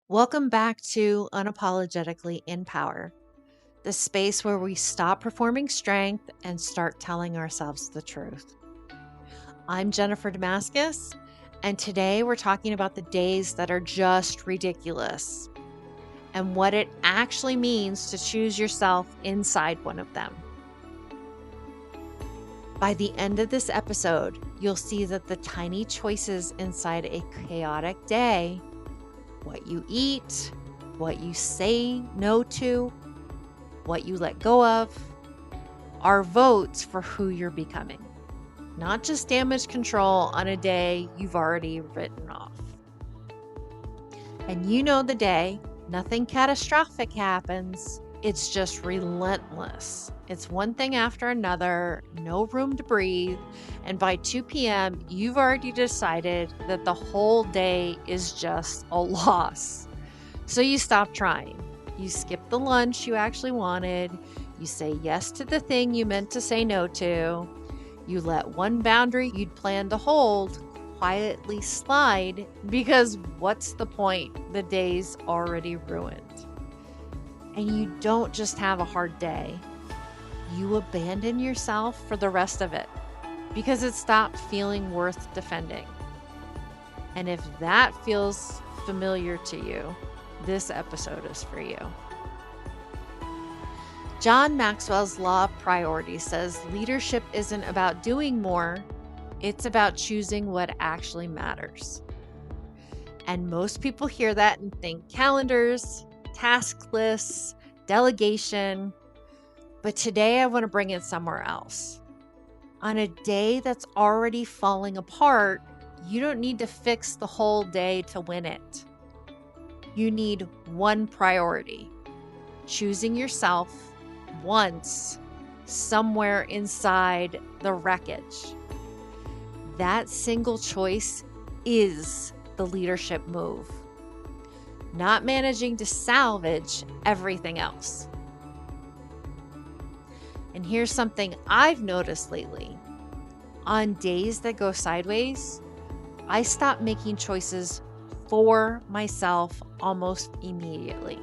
Welcome back to Unapologetically in Power, the space where we stop performing strength and start telling ourselves the truth. I'm Jennifer Damaskos, and today we're talking about the days that are just ridiculous and what it actually means to choose yourself inside one of them. By the end of this episode, you'll see that the tiny choices inside a chaotic day, what you eat, what you say no to, what you let go of, are votes for who you're becoming, not just damage control on a day you've already written off. And you know the day, nothing catastrophic happens. It's just relentless. It's one thing after another, no room to breathe. And by 2 p.m., you've already decided that the whole day is just a loss. So you stop trying. You skip the lunch you actually wanted. You say yes to the thing you meant to say no to. You let one boundary you'd planned to hold quietly slide because what's the point? The day's already ruined. And you don't just have a hard day. You abandon yourself for the rest of it because it stopped feeling worth defending. And if that feels familiar to you, this episode is for you. John Maxwell's Law of Priority says leadership isn't about doing more, it's about choosing what actually matters. And most people hear that and think calendars, task lists, delegation. But today I want to bring it somewhere else. On a day that's already falling apart, you don't need to fix the whole day to win it. You need one priority, choosing yourself once somewhere inside the wreckage. That single choice is the leadership move, not managing to salvage everything else. And here's something I've noticed lately. On days that go sideways, I stop making choices for myself almost immediately.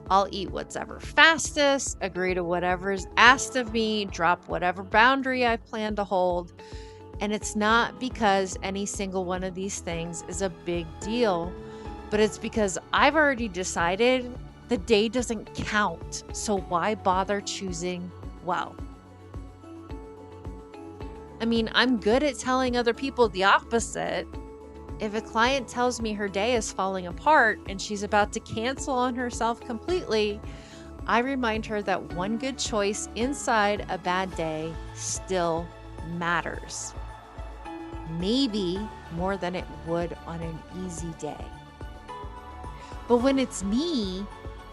I'll eat what's ever fastest, agree to whatever's asked of me, drop whatever boundary I plan to hold. And it's not because any single one of these things is a big deal, but it's because I've already decided the day doesn't count. So why bother choosing well? I mean, I'm good at telling other people the opposite. If a client tells me her day is falling apart and she's about to cancel on herself completely, I remind her that one good choice inside a bad day still matters. Maybe more than it would on an easy day. But when it's me,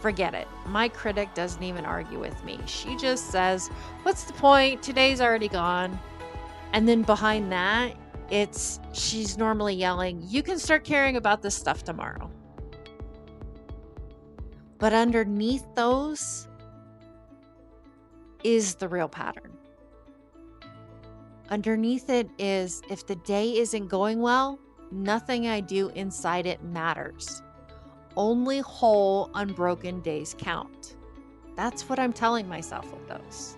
forget it. My critic doesn't even argue with me. She just says, "What's the point? Today's already gone." And then behind that, she's normally yelling, "You can start caring about this stuff tomorrow." But underneath those is the real pattern. Underneath it is, if the day isn't going well, nothing I do inside it matters. Only whole, unbroken days count. That's what I'm telling myself with those.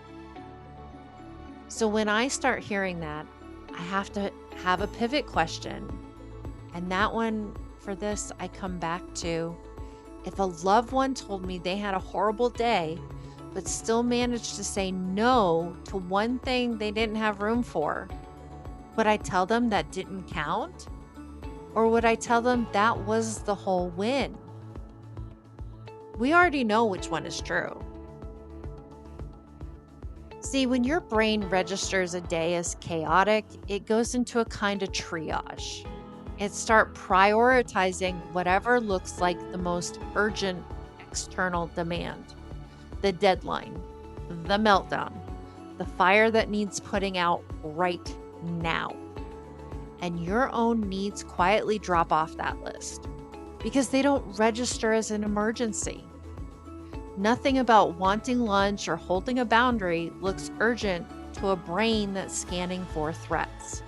So when I start hearing that, I have to have a pivot question. And that one, for this, I come back to, if a loved one told me they had a horrible day, but still managed to say no to one thing they didn't have room for, would I tell them that didn't count? Or would I tell them that was the whole win? We already know which one is true. See, when your brain registers a day as chaotic, it goes into a kind of triage. It starts prioritizing whatever looks like the most urgent external demand, the deadline, the meltdown, the fire that needs putting out right now. And your own needs quietly drop off that list because they don't register as an emergency. Nothing about wanting lunch or holding a boundary looks urgent to a brain that's scanning for threats.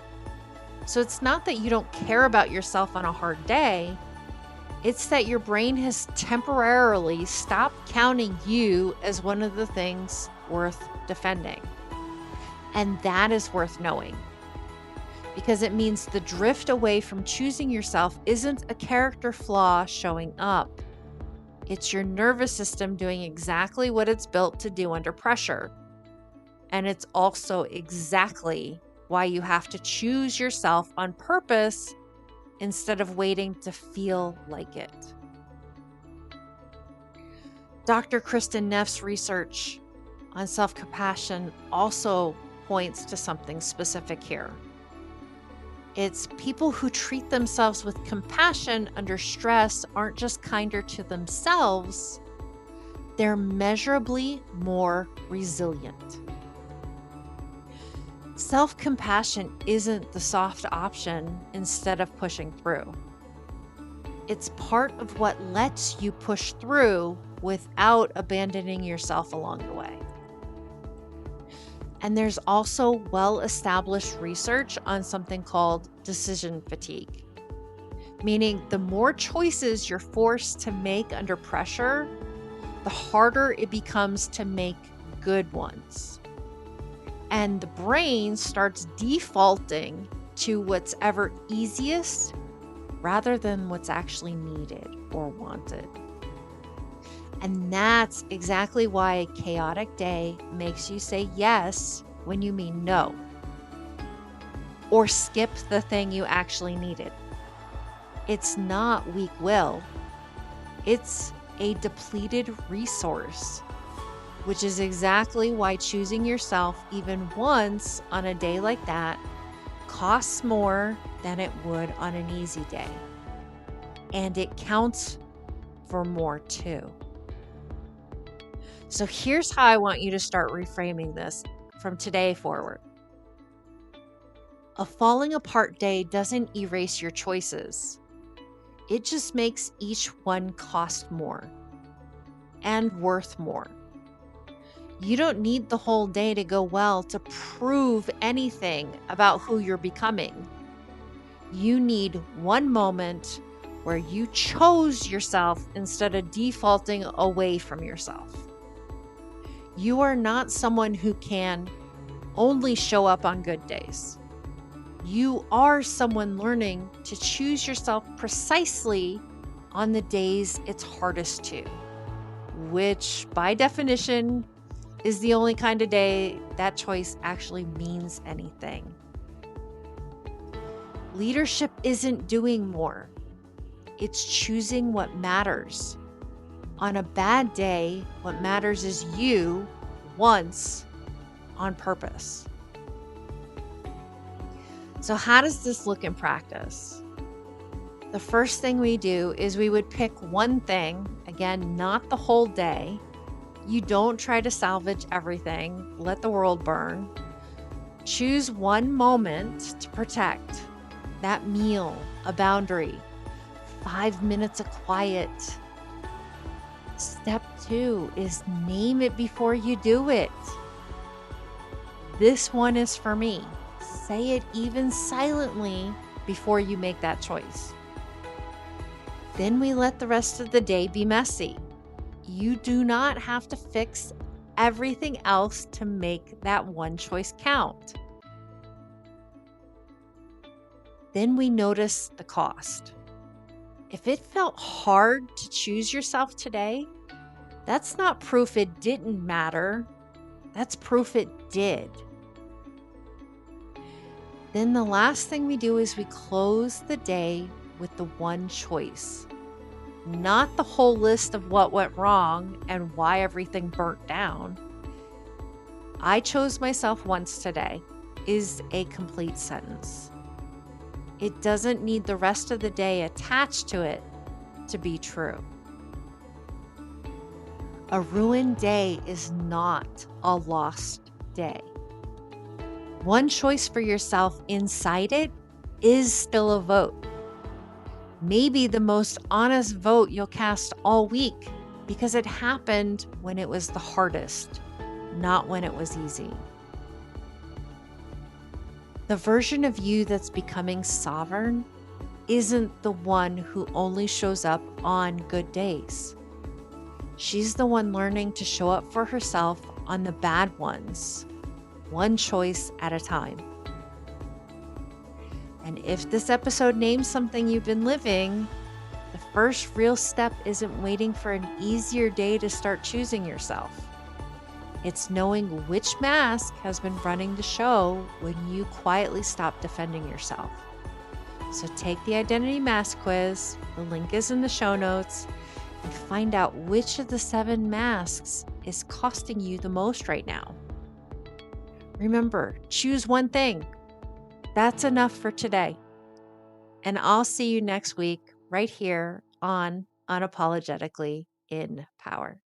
So it's not that you don't care about yourself on a hard day. It's that your brain has temporarily stopped counting you as one of the things worth defending. And that is worth knowing, because it means the drift away from choosing yourself isn't a character flaw showing up. It's your nervous system doing exactly what it's built to do under pressure. And it's also exactly why you have to choose yourself on purpose instead of waiting to feel like it. Dr. Kristen Neff's research on self-compassion also points to something specific here. It's people who treat themselves with compassion under stress aren't just kinder to themselves, they're measurably more resilient. Self-compassion isn't the soft option instead of pushing through. It's part of what lets you push through without abandoning yourself along the way. And there's also well-established research on something called decision fatigue, meaning the more choices you're forced to make under pressure, the harder it becomes to make good ones. And the brain starts defaulting to what's ever easiest rather than what's actually needed or wanted. And that's exactly why a chaotic day makes you say yes when you mean no, or skip the thing you actually needed. It's not weak will, it's a depleted resource, which is exactly why choosing yourself even once on a day like that costs more than it would on an easy day. And it counts for more too. So here's how I want you to start reframing this from today forward. A falling apart day doesn't erase your choices. It just makes each one cost more and worth more. You don't need the whole day to go well to prove anything about who you're becoming. You need one moment where you chose yourself instead of defaulting away from yourself. You are not someone who can only show up on good days. You are someone learning to choose yourself precisely on the days it's hardest to, which by definition is the only kind of day that choice actually means anything. Leadership isn't doing more. It's choosing what matters. On a bad day, what matters is you once on purpose. So how does this look in practice? The first thing we do is we would pick one thing, again, not the whole day. You don't try to salvage everything, let the world burn. Choose one moment to protect. That meal, a boundary, 5 minutes of quiet. Step 2 is name it before you do it. This one is for me. Say it even silently before you make that choice. Then we let the rest of the day be messy. You do not have to fix everything else to make that one choice count. Then we notice the cost. If it felt hard to choose yourself today, that's not proof it didn't matter. That's proof it did. Then the last thing we do is we close the day with the one choice. Not the whole list of what went wrong and why everything burnt down. I chose myself once today is a complete sentence. It doesn't need the rest of the day attached to it to be true. A ruined day is not a lost day. One choice for yourself inside it is still a vote. Maybe the most honest vote you'll cast all week because it happened when it was the hardest, not when it was easy. The version of you that's becoming sovereign isn't the one who only shows up on good days. She's the one learning to show up for herself on the bad ones, one choice at a time. And if this episode names something you've been living, the first real step isn't waiting for an easier day to start choosing yourself. It's knowing which mask has been running the show when you quietly stop defending yourself. So take the identity mask quiz, the link is in the show notes, and find out which of the 7 masks is costing you the most right now. Remember, choose one thing. That's enough for today. And I'll see you next week right here on Unapologetically in Power.